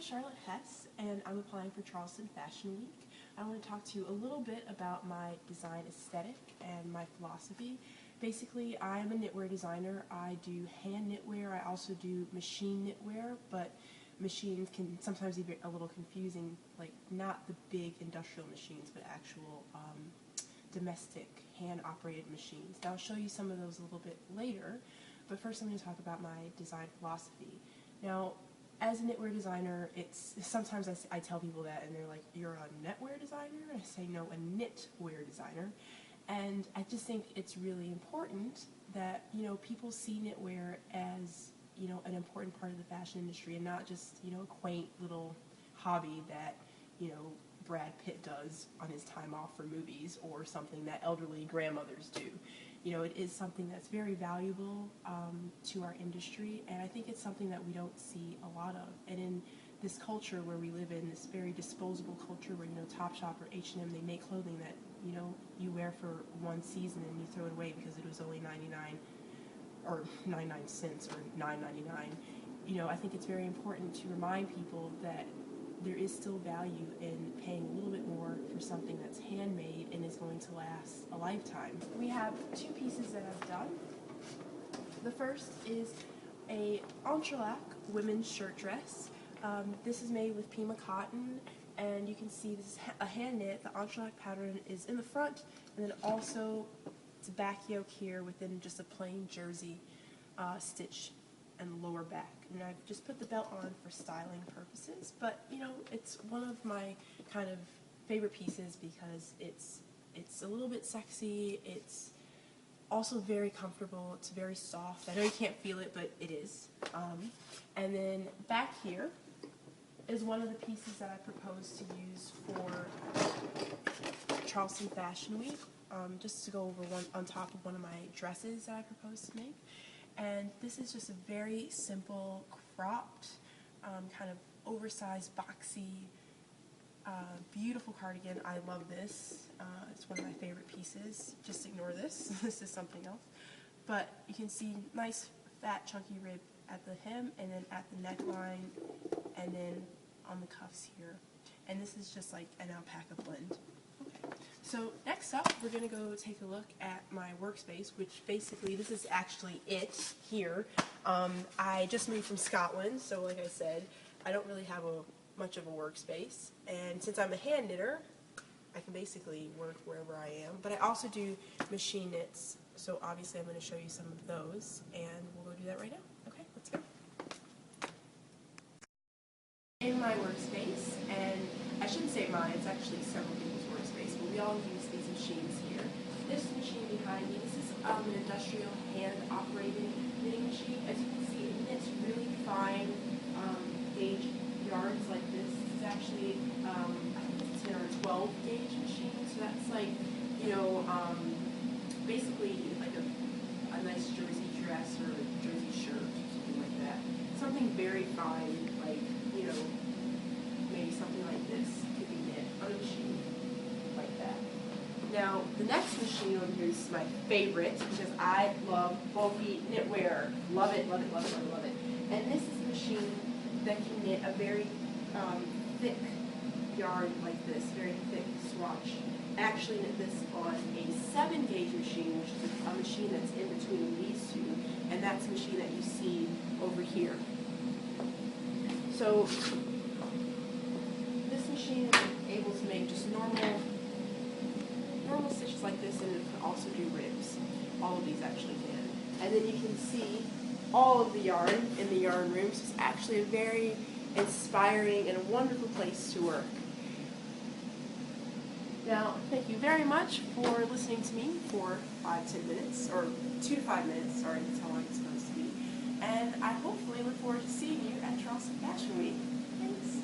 Charlotte Hess, and I'm applying for Charleston Fashion Week. I want to talk to you a little bit about my design aesthetic and my philosophy. Basically, I am a knitwear designer. I do hand knitwear. I also do machine knitwear, but machines can sometimes be a little confusing, like not the big industrial machines, but actual domestic hand-operated machines. Now, I'll show you some of those a little bit later, but first I'm going to talk about my design philosophy. Now, as a knitwear designer, sometimes I tell people that and they're like, "You're a knitwear designer?" And I say, "No, a knitwear designer." And I just think it's really important that, people see knitwear as, an important part of the fashion industry and not just, a quaint little hobby that, Brad Pitt does on his time off for movies, or something that elderly grandmothers do. It is something that's very valuable to our industry, and I think it's something that we don't see a lot of. And in this culture where we live in, this very disposable culture where, Topshop or H&M, they make clothing that, you wear for one season and you throw it away because it was only 99 or 99 cents or $9.99. I think it's very important to remind people that there is still value in paying a little bit more for something that's handmade and is going to last a lifetime. We have two pieces that I've done. The first is a entrelac women's shirt dress. This is made with Pima cotton, and you can see this is a hand knit. The entrelac pattern is in the front, and then also it's a back yoke here within just a plain jersey stitch and lower back. And I've just put the belt on for styling purposes, but it's one of my kind of favorite pieces because it's a little bit sexy. It's also very comfortable. It's very soft. I know you can't feel it, but it is. And then back here is one of the pieces that I propose to use for Charleston Fashion Week, just to go over one on top of one of my dresses that I propose to make. And this is just a very simple, cropped, kind of oversized, boxy, beautiful cardigan. I love this. It's one of my favorite pieces. Just ignore this. This is something else. But you can see nice, fat, chunky rib at the hem, and then at the neckline, and then on the cuffs here. And this is just like an alpaca blend. So next up, we're going to go take a look at my workspace, which basically, this is actually it here. I just moved from Scotland, so like I said, I don't really have much of a workspace. And since I'm a hand knitter, I can basically work wherever I am. But I also do machine knits, so obviously I'm going to show you some of those, and we'll go do that right now. Okay, let's go. In my workspace, and I shouldn't say mine, it's actually several people's workspace, but we all use these machines here. This machine behind me, this is an industrial hand-operated knitting machine. As you can see, it knits really fine gauge yarns like this. This is actually I think it's a 10 or 12 gauge machine, so that's like, basically like a nice jersey dress or a jersey shirt or something like that. Something very fine, like, maybe something like this could be knit on a machine like that. Now, the next machine over here is my favorite because I love bulky knitwear. Love it, love it, love it, love it, love it. And this is a machine that can knit a very thick yarn like this, very thick swatch. I actually knit this on a 7 gauge machine, which is a machine that's in between these two, and that's the machine that you see over here. So this machine is able to make just normal stitches like this, and it can also do ribs. All of these actually can. And then you can see all of the yarn in the yarn room. So it's actually a very inspiring and a wonderful place to work. Now, thank you very much for listening to me for 5-10 minutes, or 2 to 5 minutes, sorry, that's how long it's supposed to be. And I hopefully look forward to seeing you at Charleston Fashion Week. Thanks.